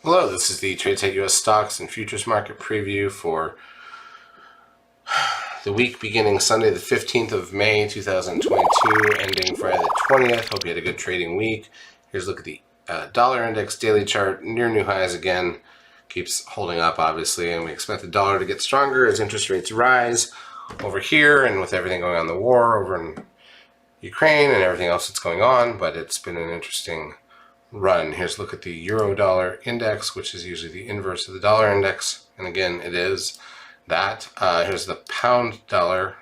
Hello, this is the TradeSite US Stocks and Futures Market Preview for the week beginning Sunday the 15th of May 2022, ending Friday the 20th. Hope you had a good trading week. Here's a look at the dollar index daily chart, near new highs again. Keeps holding up, obviously, and we expect the dollar to get stronger as interest rates rise over here and with everything going on in the war over in Ukraine and everything else that's going on, but it's been an interesting run. Here's a look at the euro-dollar index, which is usually the inverse of the dollar index, and again it is that. Here's the pound dollar,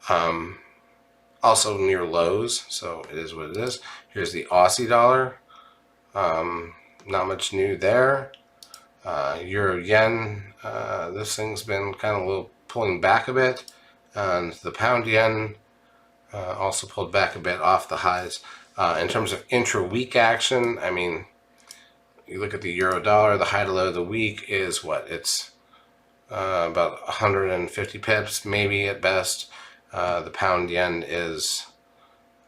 also near lows, so it is what it is. Here's the Aussie dollar, not much new there. Euro yen, this thing's been kind of a little pulling back a bit, and the pound yen also pulled back a bit off the highs. In terms of intra-week action, I mean, you look at the euro dollar, the high to low of the week is what? It's about 150 pips, maybe at best. The pound yen is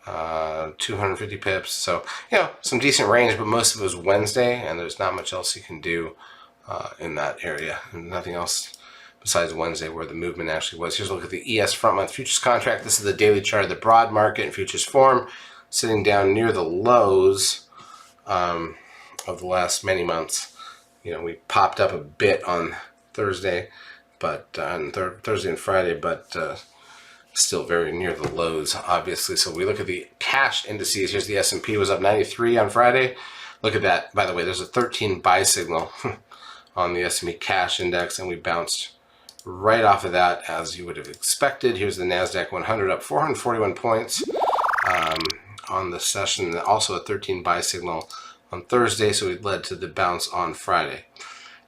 250 pips. So, some decent range, but most of it was Wednesday, and there's not much else you can do in that area. And nothing else besides Wednesday where the movement actually was. Here's a look at the ES front month futures contract. This is the daily chart of the broad market in futures form, sitting down near the lows of the last many months. We popped up a bit on Thursday, but on Thursday and Friday, but still very near the lows, obviously. So we look at the cash indices. Here's the S&P was up 93 on Friday. Look at that. By the way, there's a 13 buy signal on the S&P cash index, and we bounced right off of that as you would have expected. Here's the NASDAQ 100 up 441 points on the session, also a 13 buy signal on Thursday, so it led to the bounce on Friday.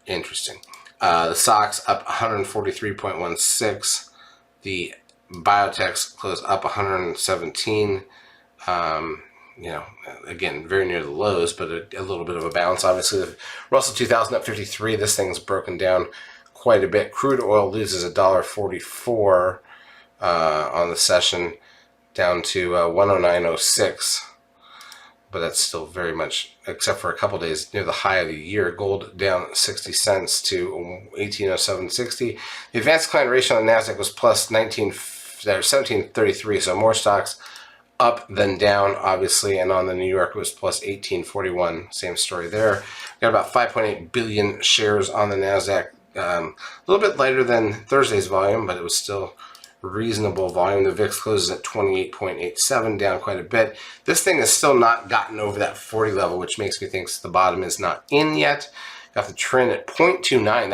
Interesting. The stocks up 143.16. The biotechs closed up 117. Again, very near the lows, but a little bit of a bounce. Obviously, the Russell 2000 up 53. This thing's broken down quite a bit. Crude oil loses $1.44 on the session, down to 109.06, but that's still very much, except for a couple days, near the high of the year. Gold down 60 cents to 1807.60. The advanced client ratio on the NASDAQ was plus 1733, so more stocks up than down, obviously, and on the New York it was plus 1841. Same story there. Got about 5.8 billion shares on the NASDAQ. A little bit lighter than Thursday's volume, but it was still reasonable volume. The VIX closes at 28.87, down quite a bit. This thing has still not gotten over that 40 level, which makes me think the bottom is not in yet. Got the trend at 0.29.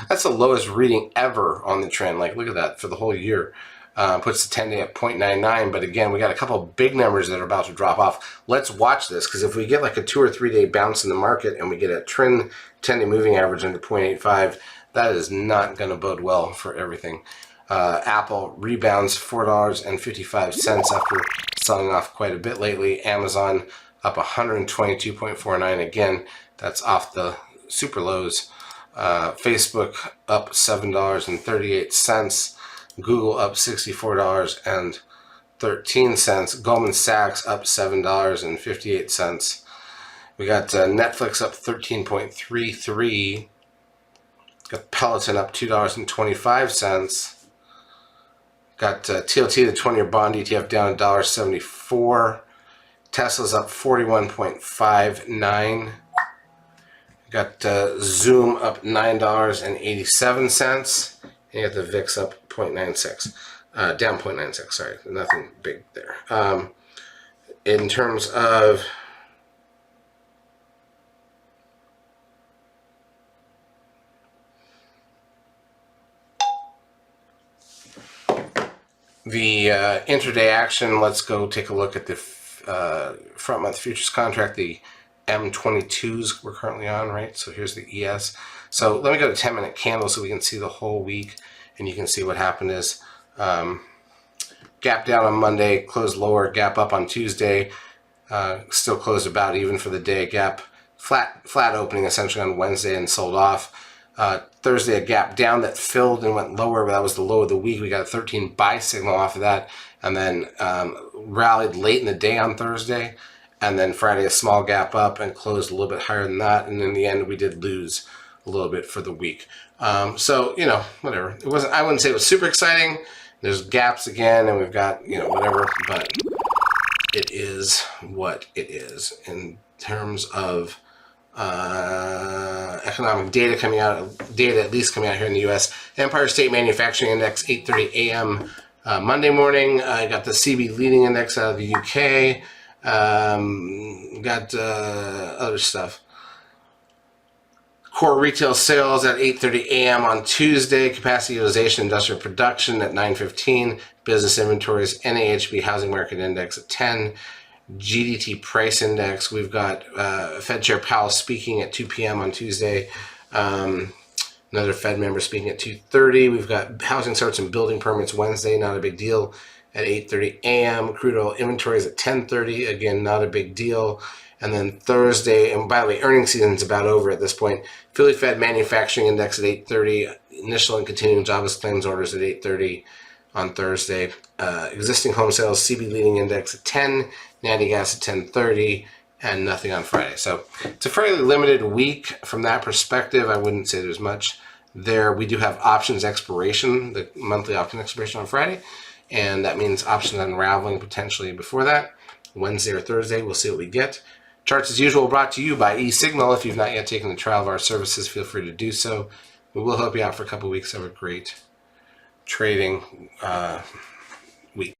That's the lowest reading ever on the trend. Like, look at that for the whole year. Puts the 10-day at 0.99, but again, we got a couple of big numbers that are about to drop off. Let's watch this, because if we get like a 2 or 3 day bounce in the market and we get a trend 10-day moving average under 0.85, that is not going to bode well for everything. Apple rebounds $4.55 after selling off quite a bit lately. Amazon up 122.49. Again, that's off the super lows. Facebook up $7.38. Google up $64.13. Goldman Sachs up $7.58. We got Netflix up 13.33. Got Peloton up $2.25. Got TLT, the 20-year bond ETF, down $1.74. Tesla's up 41.59. Got Zoom up $9.87. And you got the VIX up 0.96. Down 0.96, sorry. Nothing big there. In terms of the intraday action, let's go take a look at the front month futures contract, the M22s we're currently on, right? So here's the ES. So let me go to 10-minute candle so we can see the whole week, and you can see what happened is gap down on Monday, closed lower, gap up on Tuesday, still closed about even for the day, gap flat opening essentially on Wednesday and sold off. Thursday, a gap down that filled and went lower, but that was the low of the week. We got a 13 buy signal off of that, and then rallied late in the day on Thursday, And then Friday, a small gap up and closed a little bit higher than that. And in the end, we did lose a little bit for the week. So, whatever. It wasn't, I wouldn't say it was super exciting. There's gaps again, and we've got, whatever, but it is what it is in terms of economic data coming out, at least coming out here in the U.S. Empire State Manufacturing Index, 8:30 a.m. Monday morning. I got the CB Leading Index out of the UK. Got other stuff. Core retail sales at 8:30 a.m. on Tuesday. Capacity utilization, industrial production at 9:15. Business inventories, NAHB Housing Market Index at 10. GDT price index. We've got Fed Chair Powell speaking at 2 p.m. on Tuesday. Another Fed member speaking at 2:30. We've got housing starts and building permits Wednesday, not a big deal, at 8:30 a.m. Crude oil inventories at 10:30. Again, not a big deal. And then Thursday, and by the way, earnings season's about over at this point. Philly Fed Manufacturing Index at 8:30. Initial and continuing jobless claims orders at 8:30 on Thursday. Existing home sales, CB Leading Index at 10. Natty Gas at 10:30, and nothing on Friday. So it's a fairly limited week from that perspective. I wouldn't say there's much there. We do have options expiration, the monthly option expiration on Friday, and that means options unraveling potentially before that, Wednesday or Thursday. We'll see what we get. Charts as usual brought to you by eSignal. If you've not yet taken the trial of our services, feel free to do so. We will help you out for a couple of weeks. Have a great trading week.